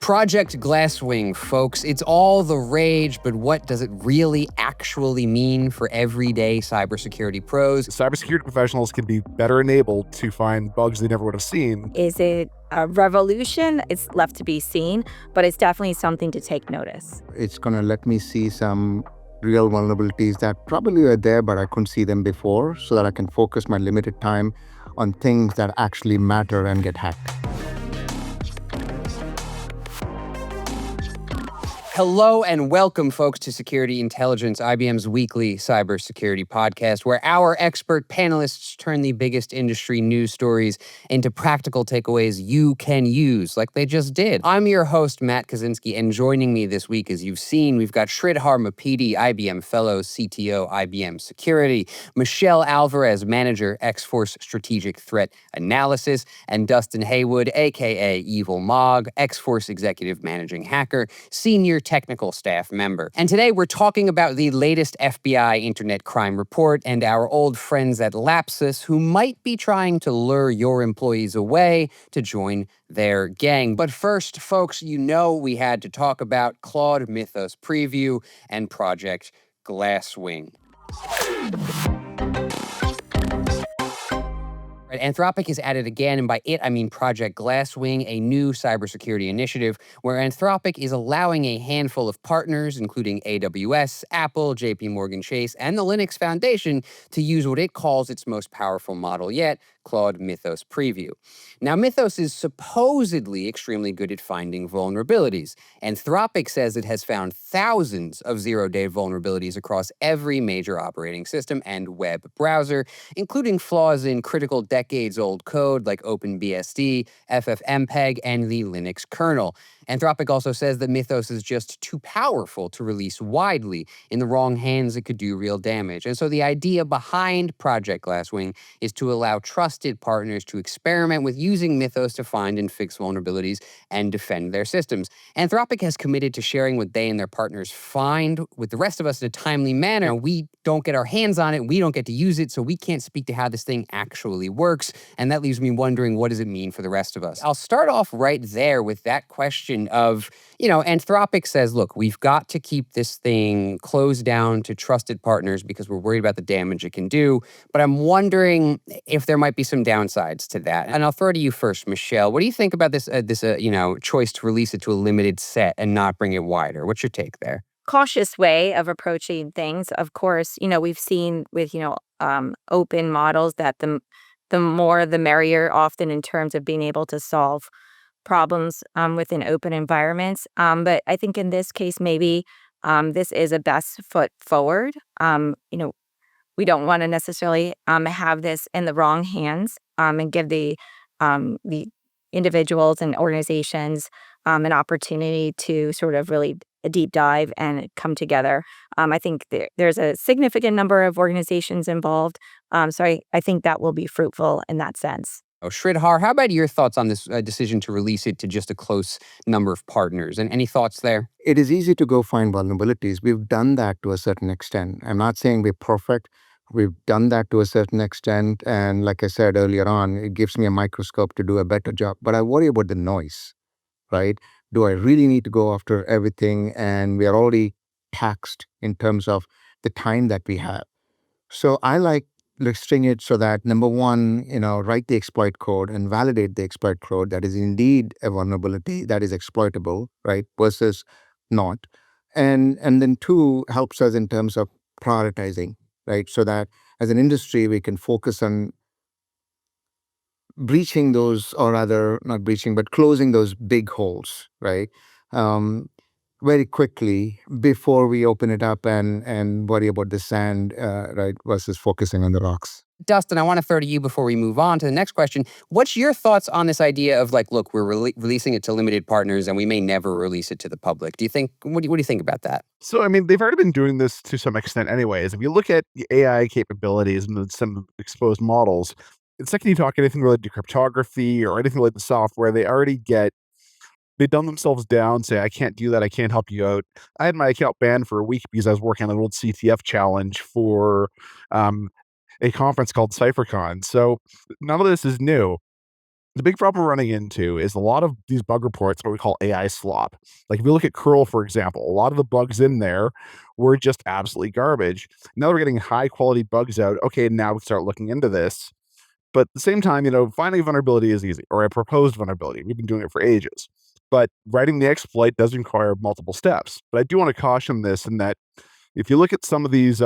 Project Glasswing, folks. It's all the rage, but what does it really actually mean for everyday cybersecurity pros? Cybersecurity professionals can be better enabled to find bugs they never would have seen. Is it a revolution? It's left to be seen, but it's definitely something to take notice. It's going to let me see some real vulnerabilities that probably were there, but I couldn't see them before, so that I can focus my limited time on things that actually matter and get hacked. Hello and welcome, folks, to Security Intelligence, IBM's weekly cybersecurity podcast, where our expert panelists turn the biggest industry news stories into practical takeaways you can use, like they just did. I'm your host, Matt Kosinski, and joining me this week, as you've seen, we've got Sridhar Muppidi, IBM Fellow, CTO, IBM Security, Michelle Alvarez, Manager, X-Force Strategic Threat Analysis, and Dustin Heywood, aka EvilMog, X-Force Executive Managing Hacker, Senior Technical Staff Member. And today we're talking about the latest FBI Internet Crime Report and our old friends at Lapsus who might be trying to lure your employees away to join their gang. But first, folks, you know we had to talk about Claude Mythos Preview and Project Glasswing. Right, Anthropic is at it again, and by it, I mean Project Glasswing, a new cybersecurity initiative where Anthropic is allowing a handful of partners, including AWS, Apple, JP Morgan Chase, and the Linux Foundation, to use what it calls its most powerful model yet, Claude Mythos Preview. Now, Mythos is supposedly extremely good at finding vulnerabilities. Anthropic says it has found thousands of zero-day vulnerabilities across every major operating system and web browser, including flaws in critical decades-old code like OpenBSD, FFmpeg, and the Linux kernel. Anthropic also says that Mythos is just too powerful to release widely. In the wrong hands, it could do real damage. And so the idea behind Project Glasswing is to allow trusted partners to experiment with using Mythos to find and fix vulnerabilities and defend their systems. Anthropic has committed to sharing what they and their partners find with the rest of us in a timely manner. We don't get our hands on it, we don't get to use it, so we can't speak to how this thing actually works. And that leaves me wondering, what does it mean for the rest of us? I'll start off right there with that question of, Anthropic says, look, we've got to keep this thing closed down to trusted partners because we're worried about the damage it can do. But I'm wondering if there might be some downsides to that. And I'll throw to you first, Michelle. What do you think about this choice to release it to a limited set and not bring it wider? What's your take there? Cautious way of approaching things. Of course, we've seen with, open models that the more the merrier, often in terms of being able to solve problems within open environments. But I think in this case, maybe this is a best foot forward. We don't want to necessarily have this in the wrong hands and give the individuals and organizations an opportunity to sort of really deep dive and come together. I think there's a significant number of organizations involved. So I think that will be fruitful in that sense. Oh, Sridhar, how about your thoughts on this decision to release it to just a close number of partners? And any thoughts there? It is easy to go find vulnerabilities. We've done that to a certain extent. I'm not saying we're perfect. We've done that to a certain extent. And like I said earlier on, it gives me a microscope to do a better job. But I worry about the noise, right? Do I really need to go after everything? And we are already taxed in terms of the time that we have. So I like listing it so that, number one, write the exploit code and validate the exploit code that is indeed a vulnerability that is exploitable, right, versus not. And then two, helps us in terms of prioritizing, right, so that as an industry, we can focus on breaching those, or rather not breaching, but closing those big holes, right, very quickly before we open it up and worry about the sand, right, versus focusing on the rocks. Dustin, I want to throw to you before we move on to the next question. What's your thoughts on this idea of look, we're releasing it to limited partners and we may never release it to the public? What do you think about that? So, they've already been doing this to some extent anyways. If you look at the AI capabilities and some exposed models, the second you talk anything related to cryptography or anything related to software, they dumb themselves down, say, I can't do that, I can't help you out. I had my account banned for a week because I was working on an old CTF challenge for a conference called CypherCon. So none of this is new. The big problem we're running into is a lot of these bug reports, what we call AI slop. Like if you look at curl, for example, a lot of the bugs in there were just absolutely garbage. Now we're getting high quality bugs out. Okay, now we start looking into this. But at the same time, finding a vulnerability is easy, or a proposed vulnerability. We've been doing it for ages. But writing the exploit does require multiple steps. But I do want to caution this in that if you look at some of these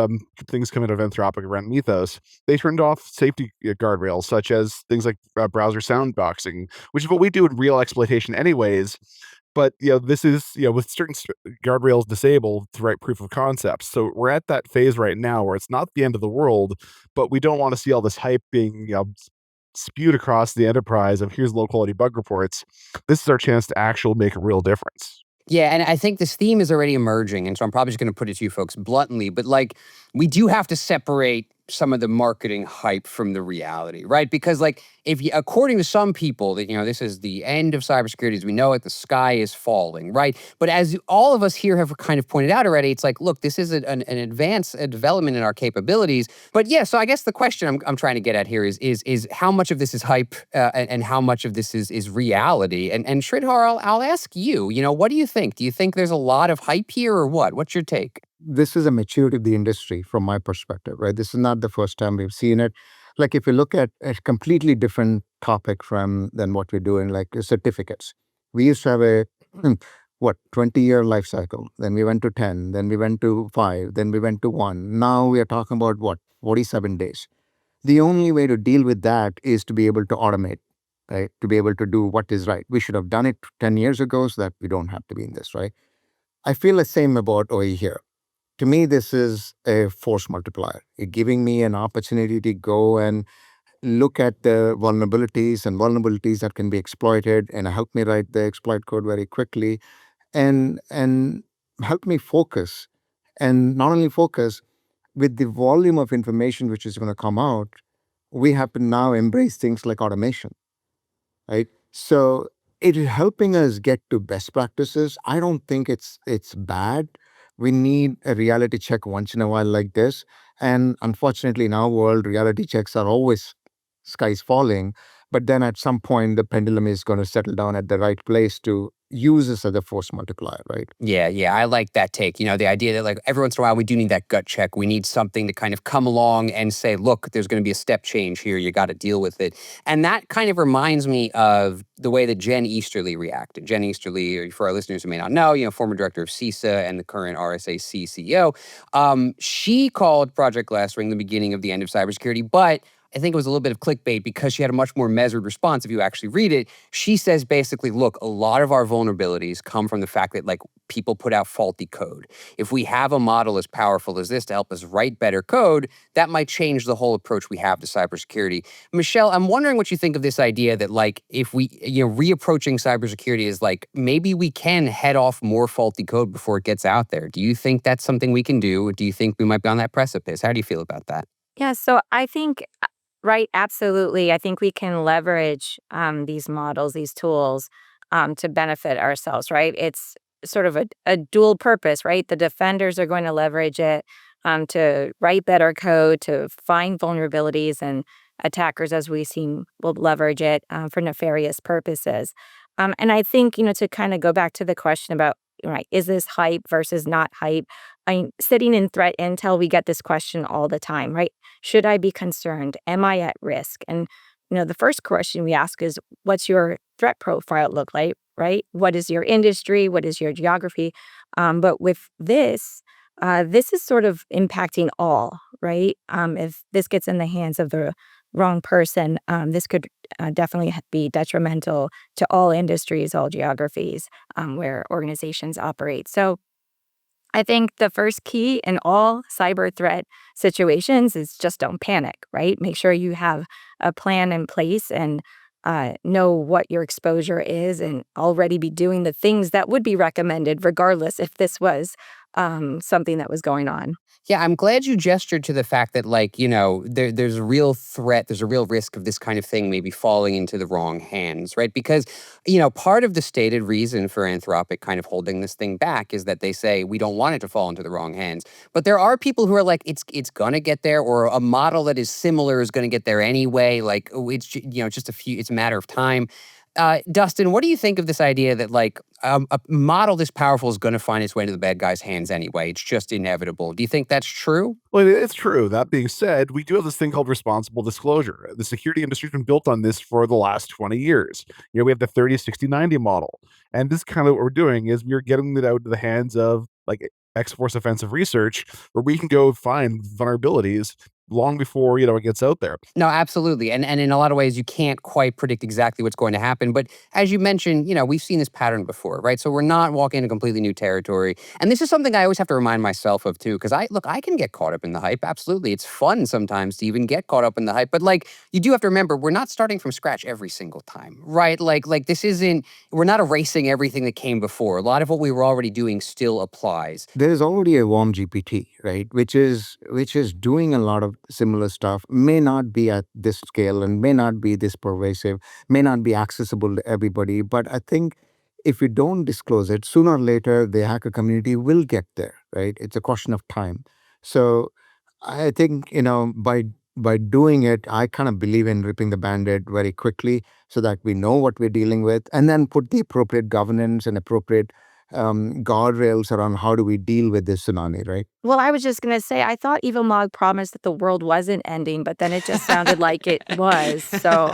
things coming out of Anthropic around Mythos, they turned off safety guardrails, such as things like browser soundboxing, which is what we do in real exploitation anyways. But this is with certain guardrails disabled to write proof of concepts. So we're at that phase right now where it's not the end of the world, but we don't want to see all this hype being spewed across the enterprise of here's low quality bug reports. This is our chance to actually make a real difference. Yeah, and I think this theme is already emerging, and so I'm probably just going to put it to you folks bluntly, but like we do have to separate some of the marketing hype from the reality, right? Because like if you, according to some people, that this is the end of cybersecurity as we know it, the sky is falling, right? But as all of us here have kind of pointed out already, it's like, look, this is an advance, a development in our capabilities. But yeah, so I guess the question I'm trying to get at here is how much of this is hype and how much of this is reality? And Sridhar, I'll ask you, what do you think? Do you think there's a lot of hype here or what? What's your take? This is a maturity of the industry from my perspective, right? This is not the first time we've seen it. Like if you look at a completely different topic than what we're doing, like certificates. We used to have a 20-year life cycle. Then we went to 10, then we went to 5, then we went to 1. Now we are talking about 47 days. The only way to deal with that is to be able to automate, right? To be able to do what is right. We should have done it 10 years ago so that we don't have to be in this, right? I feel the same about OE here. To me, this is a force multiplier. It's giving me an opportunity to go and look at the vulnerabilities that can be exploited and help me write the exploit code very quickly and help me focus. And not only focus, with the volume of information which is going to come out, we have to now embrace things like automation, right? So it is helping us get to best practices. I don't think it's bad. We need a reality check once in a while like this. And unfortunately, in our world, reality checks are always skies falling. But then at some point, the pendulum is going to settle down at the right place to use this as a force multiplier, right? Yeah, I like that take. The idea that like every once in a while we do need that gut check. We need something to kind of come along and say, look, there's going to be a step change here. You got to deal with it. And that kind of reminds me of the way that Jen Easterly reacted. Jen Easterly, for our listeners who may not know, former director of CISA and the current RSAC CEO. She called Project Glasswing the beginning of the end of cybersecurity, but I think it was a little bit of clickbait because she had a much more measured response. If you actually read it, she says basically, look, a lot of our vulnerabilities come from the fact that like people put out faulty code. If we have a model as powerful as this to help us write better code, that might change the whole approach we have to cybersecurity. Michelle, I'm wondering what you think of this idea that like if we, reapproaching cybersecurity is like maybe we can head off more faulty code before it gets out there. Do you think that's something we can do? Or do you think we might be on that precipice? How do you feel about that? Yeah, so I think, right, absolutely. I think we can leverage these models, these tools to benefit ourselves, right? It's sort of a dual purpose, right? The defenders are going to leverage it to write better code, to find vulnerabilities, and attackers, as we've seen, will leverage it for nefarious purposes. And I think, to kind of go back to the question about, right, is this hype versus not hype? I mean, sitting in threat intel, we get this question all the time, right? Should I be concerned? Am I at risk? And, the first question we ask is, what's your threat profile look like, right? What is your industry? What is your geography? But with this is sort of impacting all, right? If this gets in the hands of the wrong person, this could definitely be detrimental to all industries, all geographies where organizations operate. So I think the first key in all cyber threat situations is just don't panic, right? Make sure you have a plan in place and know what your exposure is and already be doing the things that would be recommended regardless if this was something that was going on. Yeah, I'm glad you gestured to the fact that, like, there's a real threat, there's a real risk of this kind of thing maybe falling into the wrong hands, right? Because, part of the stated reason for Anthropic kind of holding this thing back is that they say we don't want it to fall into the wrong hands. But there are people who are like, it's gonna get there, or a model that is similar is gonna get there anyway. Like, oh, just it's a matter of time. Dustin, what do you think of this idea that like a model this powerful is going to find its way into the bad guy's hands anyway? It's just inevitable. Do you think that's true? Well, it's true. That being said, we do have this thing called responsible disclosure. The security industry's been built on this for the last 20 years. We have the 30, 60, 90 model. And this is kind of what we're doing is we're getting it out into the hands of like X-Force offensive research where we can go find vulnerabilities long before, it gets out there. No, absolutely. And in a lot of ways, you can't quite predict exactly what's going to happen. But as you mentioned, we've seen this pattern before, right? So we're not walking into completely new territory. And this is something I always have to remind myself of too, because I can get caught up in the hype. Absolutely. It's fun sometimes to even get caught up in the hype. But like, you do have to remember, we're not starting from scratch every single time, right? Like we're not erasing everything that came before. A lot of what we were already doing still applies. There is already a warm GPT, right, which is doing a lot of similar stuff, may not be at this scale and may not be this pervasive, may not be accessible to everybody. But I think if you don't disclose it, sooner or later, the hacker community will get there, right? It's a question of time. So I think, by doing it, I kind of believe in ripping the Band-Aid very quickly so that we know what we're dealing with and then put the appropriate governance and appropriate guardrails around how do we deal with this tsunami, right? Well, I was just going to say, I thought EvilMog promised that the world wasn't ending, but then it just sounded like it was. So,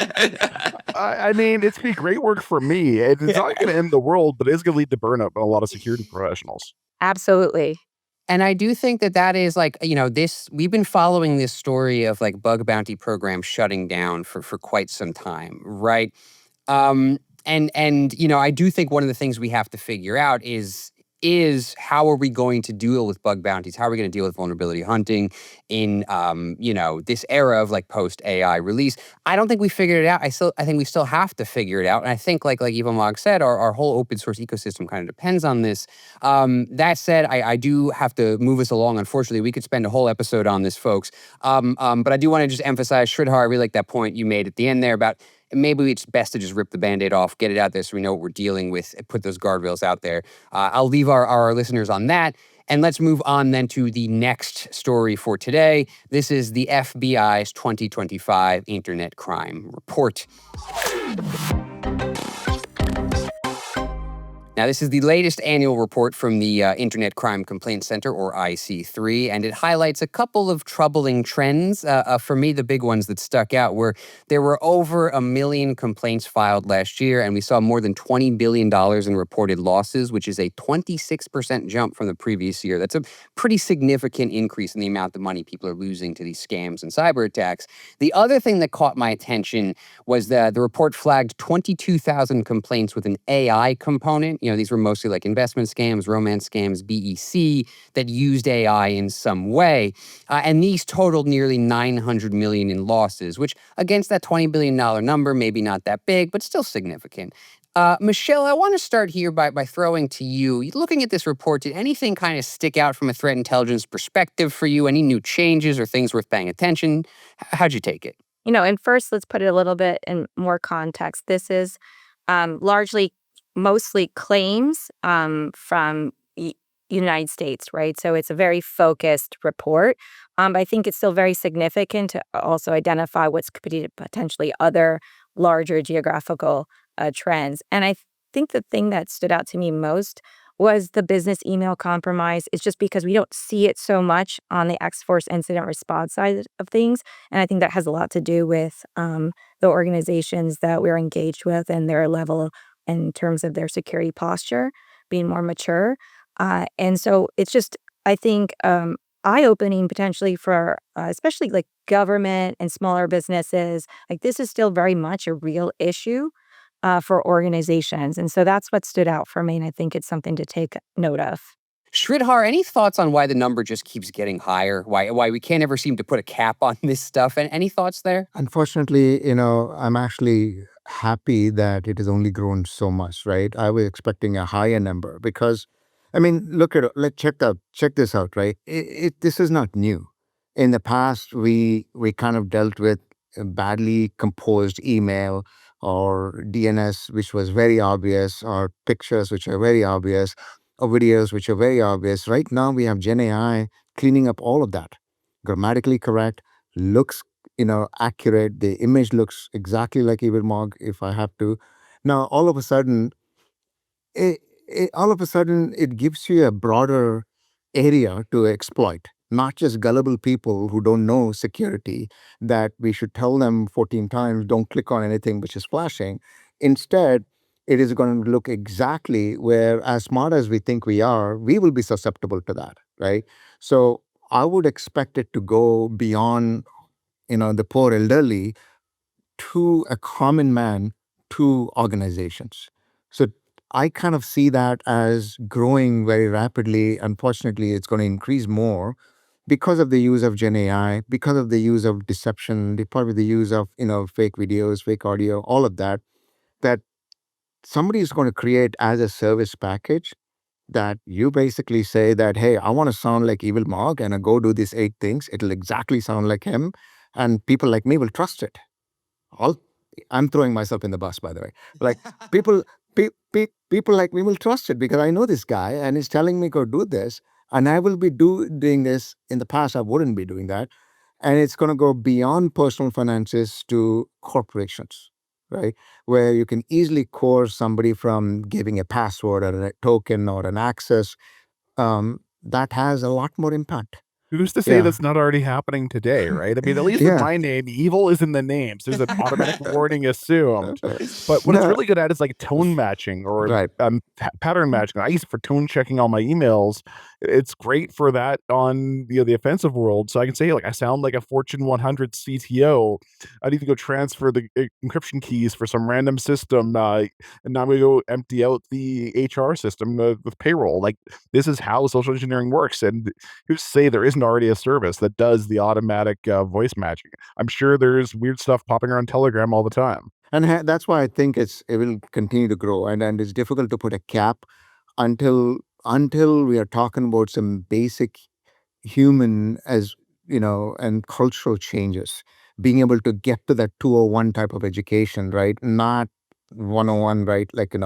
I mean, it's been great work for me. It's not going to end the world, but it's going to lead to burnout by a lot of security professionals. absolutely. And I do think that is like, we've been following this story of like bug bounty programs shutting down for quite some time, right? And I do think one of the things we have to figure out is how are we going to deal with bug bounties? How are we going to deal with vulnerability hunting in this era of like post AI release? I don't think we figured it out. I think we still have to figure it out. And I think like EvilMog said, our whole open source ecosystem kind of depends on this. That said, I do have to move us along. Unfortunately, we could spend a whole episode on this, folks. But I do want to just emphasize, Sridhar, I really like that point you made at the end there about maybe it's best to just rip the Band-Aid off, get it out there so we know what we're dealing with, put those guardrails out there. I'll leave our listeners on that. And let's move on then to the next story for today. This is the FBI's 2025 Internet Crime Report. Now, this is the latest annual report from the Internet Crime Complaint Center, or IC3, and it highlights a couple of troubling trends. For me, the big ones that stuck out were there were over 1 million complaints filed last year, and we saw more than $20 billion in reported losses, which is a 26% jump from the previous year. That's a pretty significant increase in the amount of money people are losing to these scams and cyber attacks. The other thing that caught my attention was the report flagged 22,000 complaints with an AI component. These were mostly like investment scams, romance scams, BEC that used AI in some way. And these totaled nearly 900 million in losses, which against that $20 billion number, maybe not that big, but still significant. Michelle, I want to start here by throwing to you. Looking at this report, did anything kind of stick out from a threat intelligence perspective for you? Any new changes or things worth paying attention? How'd you take it? And first, let's put it a little bit in more context. This is mostly claims from United States, right? So it's a very focused report. I think it's still very significant to also identify what's potentially other larger geographical trends. And I think the thing that stood out to me most was the business email compromise. It's just because we don't see it so much on the X-Force incident response side of things. And I think that has a lot to do with the organizations that we're engaged with and their level in terms of their security posture being more mature. And so it's just, I think, eye-opening potentially for especially like government and smaller businesses. Like this is still very much a real issue for organizations. And so that's what stood out for me. And I think it's something to take note of. Sridhar, any thoughts on why the number just keeps getting higher? Why we can't ever seem to put a cap on this stuff? And any thoughts there? Unfortunately, I'm actually happy that it has only grown so much, right? I was expecting a higher number because I mean, look at check this out, right? This is not new. In the past, we kind of dealt with badly composed email or DNS, which was very obvious, or pictures which are very obvious, or videos which are very obvious. Right now, we have Gen AI cleaning up all of that, grammatically correct, looks accurate. The image looks exactly like EvilMog if I have to. Now, all of a sudden it gives you a broader area to exploit, not just gullible people who don't know security, that we should tell them 14 times don't click on anything which is flashing. Instead, it is going to look exactly where, as smart as we think we are, we will be susceptible to that, right? So I would expect it to go beyond the poor elderly to a common man, to organizations. So I kind of see that as growing very rapidly. Unfortunately, it's going to increase more because of the use of Gen AI, because of the use of deception, because of the use of fake videos, fake audio, all of that. That somebody is going to create as a service package, that you basically say that, hey, I want to sound like Evil Mog and I go do these 8 things. It'll exactly sound like him, and people like me will trust it. All I'm throwing myself in the bus, by the way. Like people, people like me will trust it because I know this guy and he's telling me go do this, and I will be doing this. In the past, I wouldn't be doing that, and it's going to go beyond personal finances to corporations, right? Where you can easily coerce somebody from giving a password or a token or an access. That has a lot more impact. Who's to say Yeah, that's not already happening today, right? I mean, at least with yeah. my name, evil is in the names. There's an automatic warning assumed. But what it's No, really good at is like tone matching or right. pattern matching. I use it for tone checking all my emails. It's great for that on the offensive world. So I can say like I sound like a Fortune 100 CTO. I need to go transfer the encryption keys for some random system, and now I'm going to go empty out the HR system with payroll. Like this is how social engineering works, and who's to say there isn't already a service that does the automatic voice matching? I'm sure there's weird stuff popping around Telegram all the time. And that's why I think it will continue to grow, and it's difficult to put a cap until we are talking about some basic human as and cultural changes, being able to get to that 201 type of education, right? Not 101, right? Like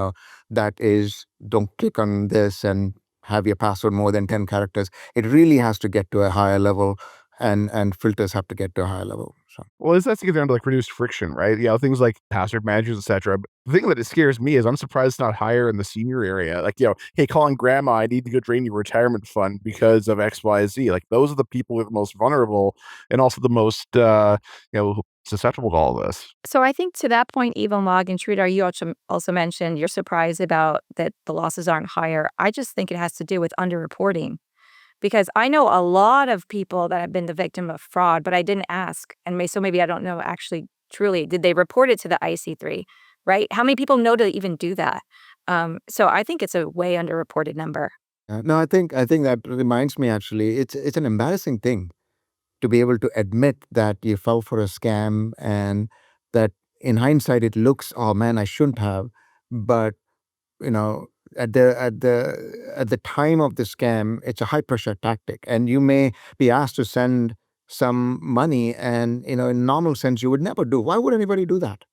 that is, don't click on this and have your password more than 10 characters. It really has to get to a higher level, and filters have to get to a higher level. So Well, this has to get down to like reduced friction, right? Things like password managers, etc. But the thing that it scares me is I'm surprised it's not higher in the senior area. Like, hey, calling grandma, I need to go drain your retirement fund because of XYZ. Like, those are the people who are the most vulnerable and also the most, susceptible to all this. So I think to that point, EvilMog and Sridhar, you also mentioned you're surprised about that the losses aren't higher. I just think it has to do with underreporting. Because I know a lot of people that have been the victim of fraud, but I didn't ask. And so maybe I don't know actually truly, did they report it to the IC3, right? How many people know to even do that? So I think it's a way underreported number. no, I think that reminds me, actually, it's an embarrassing thing to be able to admit that you fell for a scam, and that in hindsight it looks, oh man, I shouldn't have. But you know at the time of the scam, it's a high pressure tactic, and you may be asked to send some money, and in normal sense you would never do. Why would anybody do that,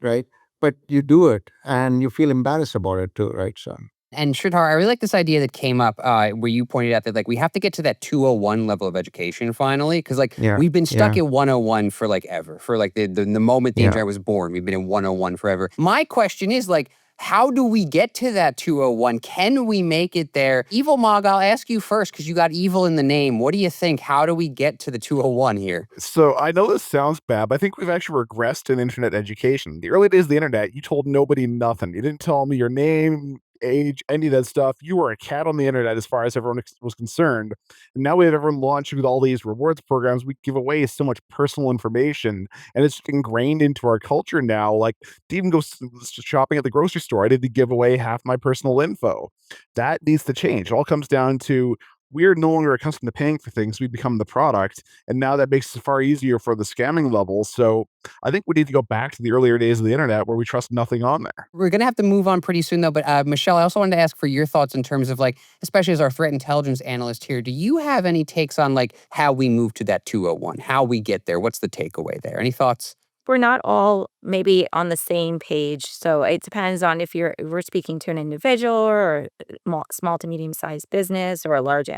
right? But you do it and you feel embarrassed about it too, right, son? And Sridhar, I really like this idea that came up where you pointed out that like we have to get to that 201 level of education finally, because like Yeah, we've been stuck yeah, at 101 for like ever, for like the moment the yeah. internet was born. We've been in 101 forever. My question is like, how do we get to that 201? Can we make it there? Evil Mog, I'll ask you first because you got evil in the name. What do you think? How do we get to the 201 here? So I know this sounds bad, but I think we've actually regressed in internet education. The early days of the internet, you told nobody nothing. You didn't tell me your name, age, any of that stuff. You were a cat on the internet as far as everyone was concerned. And now we have everyone launching with all these rewards programs. We give away so much personal information, and it's ingrained into our culture now. Like to even go shopping at the grocery store, I need to give away half my personal info. That needs to change. It all comes down to we're no longer accustomed to paying for things. We become the product. And now that makes it far easier for the scamming levels. So I think we need to go back to the earlier days of the internet where we trust nothing on there. We're going to have to move on pretty soon, though. But Michelle, I also wanted to ask for your thoughts in terms of like, especially as our threat intelligence analyst here, do you have any takes on like how we move to that 201, how we get there? What's the takeaway there? Any thoughts? We're not all maybe on the same page. So it depends on if we're speaking to an individual or a small to medium sized business or a large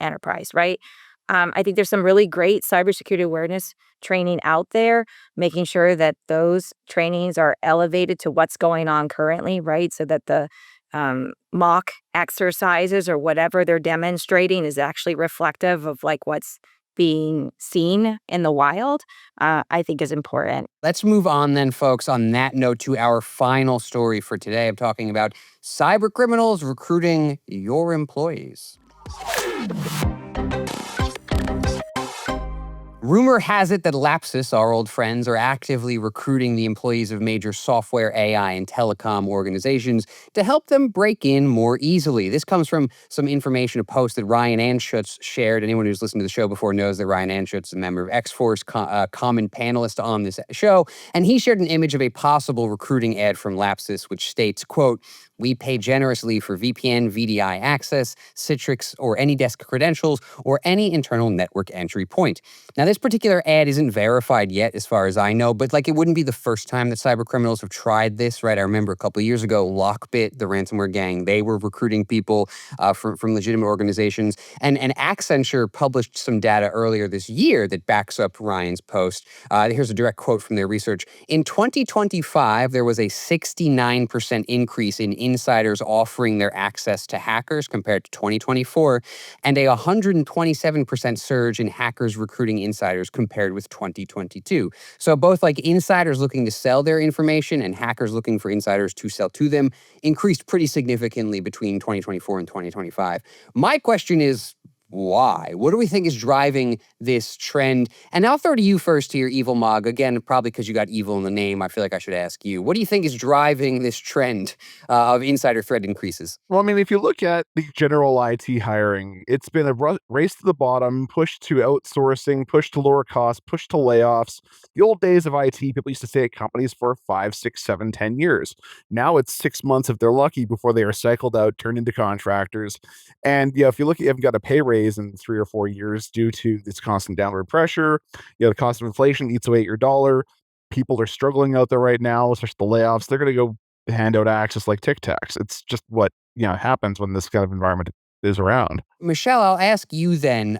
enterprise, right? I think there's some really great cybersecurity awareness training out there, making sure that those trainings are elevated to what's going on currently, right? So that the mock exercises or whatever they're demonstrating is actually reflective of like what's being seen in the wild, I think is important. Let's move on then, folks, on that note to our final story for today. I'm talking about cyber criminals recruiting your employees. Rumor has it that Lapsus, our old friends, are actively recruiting the employees of major software, AI, and telecom organizations to help them break in more easily. This comes from some information, a post that Ryan Anschutz shared. Anyone who's listened to the show before knows that Ryan Anschutz is a member of X-Force, common panelist on this show, and he shared an image of a possible recruiting ad from Lapsus, which states, quote, "We pay generously for VPN, VDI access, Citrix, or AnyDesk credentials, or any internal network entry point." Now, this particular ad isn't verified yet, as far as I know, but like it wouldn't be the first time that cyber criminals have tried this, right? I remember a couple of years ago, Lockbit, the ransomware gang, they were recruiting people from legitimate organizations. And Accenture published some data earlier this year that backs up Ryan's post. Here's a direct quote from their research. In 2025, there was a 69% increase in insiders offering their access to hackers compared to 2024, and a 127% surge in hackers recruiting insiders compared with 2022. So both like insiders looking to sell their information and hackers looking for insiders to sell to them increased pretty significantly between 2024 and 2025. My question is, why? What do we think is driving this trend? And I'll throw to you first here, EvilMog. Again, probably because you got evil in the name, I feel like I should ask you. What do you think is driving this trend of insider threat increases? Well, I mean, if you look at the general IT hiring, it's been a race to the bottom, push to outsourcing, push to lower costs, push to layoffs. The old days of IT, people used to stay at companies for 5, 6, 7, 10 years. Now it's 6 months if they're lucky before they are cycled out, turned into contractors. And yeah, if you look, you haven't got a pay raise in 3 or 4 years due to this constant downward pressure. The cost of inflation eats away at your dollar. People are struggling out there right now, especially the layoffs. They're going to go hand out access like Tic Tacs. It's just what happens when this kind of environment is around. Michelle, I'll ask you then.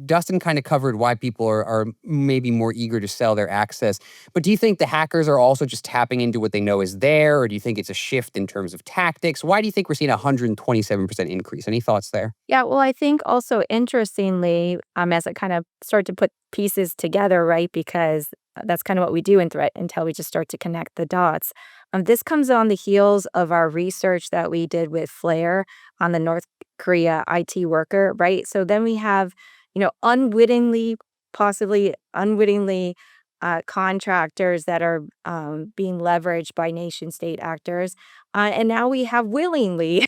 Dustin kind of covered why people are maybe more eager to sell their access. But do you think the hackers are also just tapping into what they know is there? Or do you think it's a shift in terms of tactics? Why do you think we're seeing a 127% increase? Any thoughts there? Yeah, well, I think also interestingly, as I kind of start to put pieces together, right? Because that's kind of what we do in threat until we just start to connect the dots. This comes on the heels of our research that we did with Flare on the North Korea IT worker, right? So then we have, unwittingly, possibly unwittingly, contractors that are being leveraged by nation state actors. And now we have willingly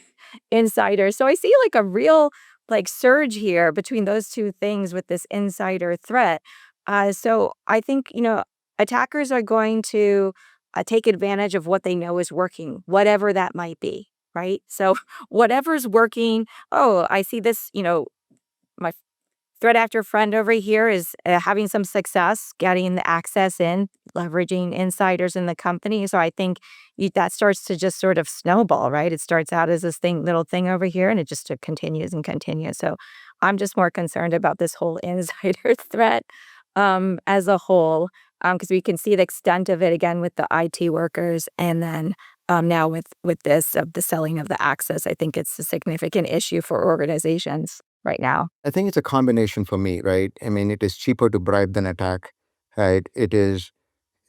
insiders. So I see like a real like surge here between those two things with this insider threat. So I think, attackers are going to take advantage of what they know is working, whatever that might be, right? So whatever's working, oh, I see this, my threat actor friend over here is having some success getting the access in, leveraging insiders in the company. So I think that starts to just sort of snowball, right? It starts out as this little thing over here, and it just continues and continues. So I'm just more concerned about this whole insider threat as a whole, because we can see the extent of it again with the IT workers, and then now with this of the selling of the access. I think it's a significant issue for organizations right now. I think it's a combination for me, right? I mean, it is cheaper to bribe than attack, right?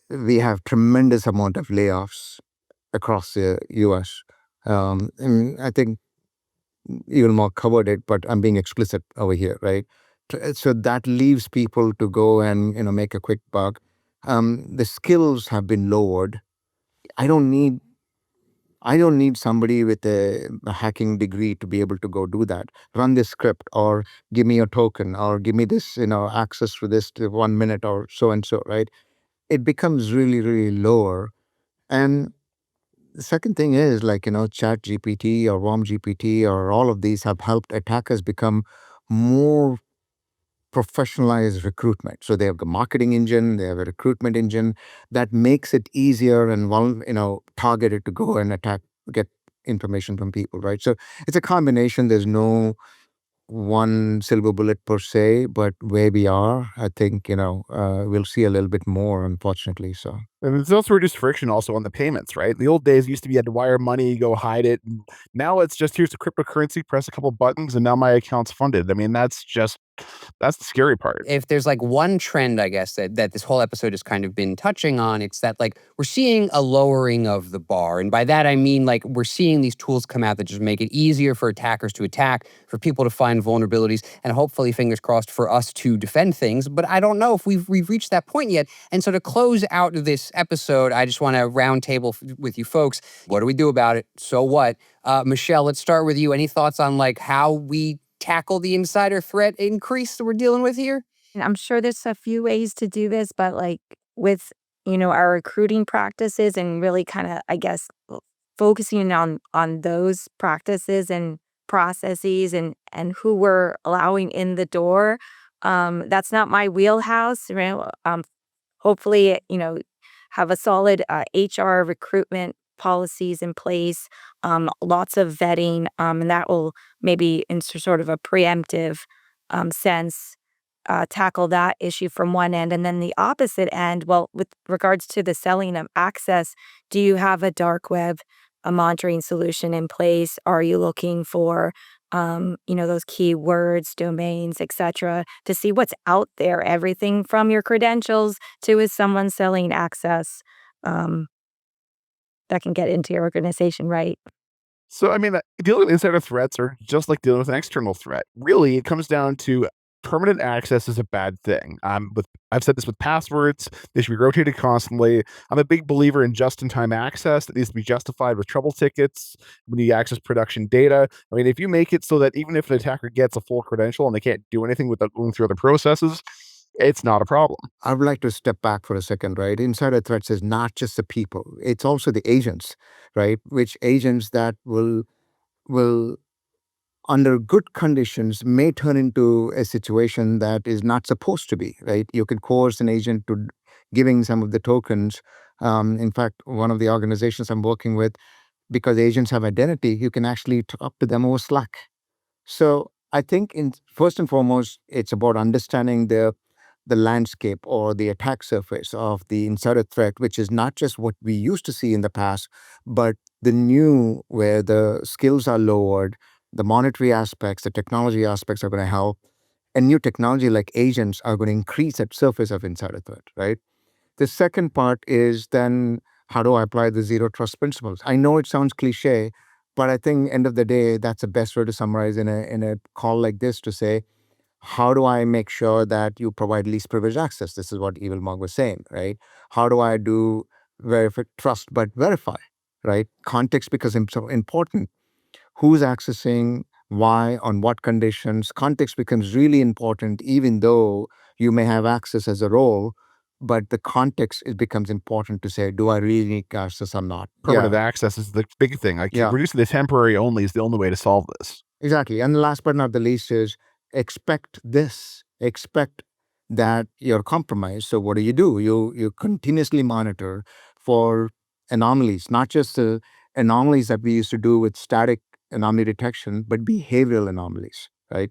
We have tremendous amount of layoffs across the US. And I think EvilMog covered it, but I'm being explicit over here, right? So that leaves people to go and make a quick buck. The skills have been lowered. I don't need I don't need somebody with a hacking degree to be able to go do that. Run this script, or give me a token, or give me this, access to this to 1 minute or so and so, right? It becomes really, really lower. And the second thing is, like, Chat GPT or Warm GPT or all of these have helped attackers become more professionalized recruitment. So they have a marketing engine, they have a recruitment engine that makes it easier and targeted to go and attack, get information from people, right? So it's a combination. There's no one silver bullet per se, but where we are, I think we'll see a little bit more, unfortunately. So. And there's also reduced friction also on the payments, right? In the old days, it used to be you had to wire money, go hide it. And now it's just here's the cryptocurrency, press a couple buttons, and now my account's funded. I mean, that's the scary part. If there's like one trend, I guess, that this whole episode has kind of been touching on, it's that like we're seeing a lowering of the bar. And by that, I mean like we're seeing these tools come out that just make it easier for attackers to attack, for people to find vulnerabilities, and hopefully, fingers crossed, for us to defend things. But I don't know if we've reached that point yet. And so to close out this episode, I just want to round table with you folks. What do we do about it? So what? Michelle, let's start with you. Any thoughts on like how we tackle the insider threat increase that we're dealing with here? And I'm sure there's a few ways to do this, but like with, our recruiting practices and really kind of, I guess, focusing on those practices and processes and who we're allowing in the door. That's not my wheelhouse. Hopefully, have a solid HR recruitment policies in place, lots of vetting, and that will maybe in sort of a preemptive sense tackle that issue from one end. And then the opposite end, well, with regards to the selling of access, do you have a dark web, a monitoring solution in place? Are you looking for those keywords, domains, etc., to see what's out there, everything from your credentials to is someone selling access that can get into your organization, right? So, I mean, dealing with insider threats are just like dealing with an external threat. Really, it comes down to permanent access is a bad thing. I've said this with passwords; they should be rotated constantly. I'm a big believer in just-in-time access that needs to be justified with trouble tickets when you access production data. I mean, if you make it so that even if an attacker gets a full credential and they can't do anything without going through other processes, it's not a problem. I would like to step back for a second, right? Insider threats is not just the people; it's also the agents, right? Which agents that will under good conditions may turn into a situation that is not supposed to be, right? You can coerce an agent to giving some of the tokens. In fact, one of the organizations I'm working with, because agents have identity, you can actually talk to them over Slack. So I think first and foremost, it's about understanding the landscape or the attack surface of the insider threat, which is not just what we used to see in the past, but the new, where the skills are lowered, the monetary aspects, the technology aspects are going to help, and new technology like agents are going to increase that surface of insider threat, right? The second part is then how do I apply the zero trust principles? I know it sounds cliche, but I think end of the day, that's the best way to summarize in a call like this to say, how do I make sure that you provide least privileged access? This is what EvilMog was saying, right? How do I do trust but verify, right? Context becomes so important. Who's accessing, why, on what conditions? Context becomes really important, even though you may have access as a role, but the context, it becomes important to say, do I really need access or not? Permanent access is the big thing. Like Yeah. reducing the temporary only is the only way to solve this. Exactly. And last but not the least is expect this. Expect that you're compromised. So what do? You continuously monitor for anomalies, not just the anomalies that we used to do with static anomaly detection, but behavioral anomalies, right?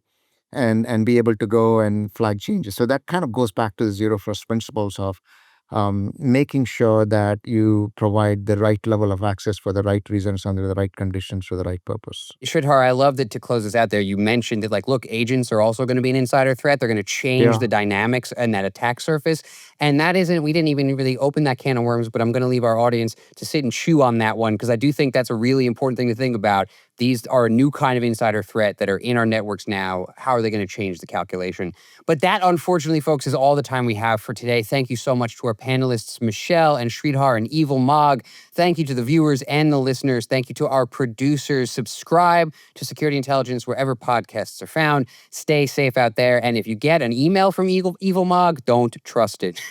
And be able to go and flag changes. So that kind of goes back to the zero trust principles of making sure that you provide the right level of access for the right reasons under the right conditions for the right purpose. Sridhar, I love that to close this out there, you mentioned that, like, look, agents are also going to be an insider threat. They're going to change the dynamics and that attack surface. And that isn't, we didn't even really open that can of worms, but I'm going to leave our audience to sit and chew on that one because I do think that's a really important thing to think about. These are a new kind of insider threat that are in our networks now. How are they going to change the calculation? But that, unfortunately, folks, is all the time we have for today. Thank you so much to our panelists, Michelle and Sridhar and EvilMog. Thank you to the viewers and the listeners. Thank you to our producers. Subscribe to Security Intelligence wherever podcasts are found. Stay safe out there. And if you get an email from EvilMog, don't trust it.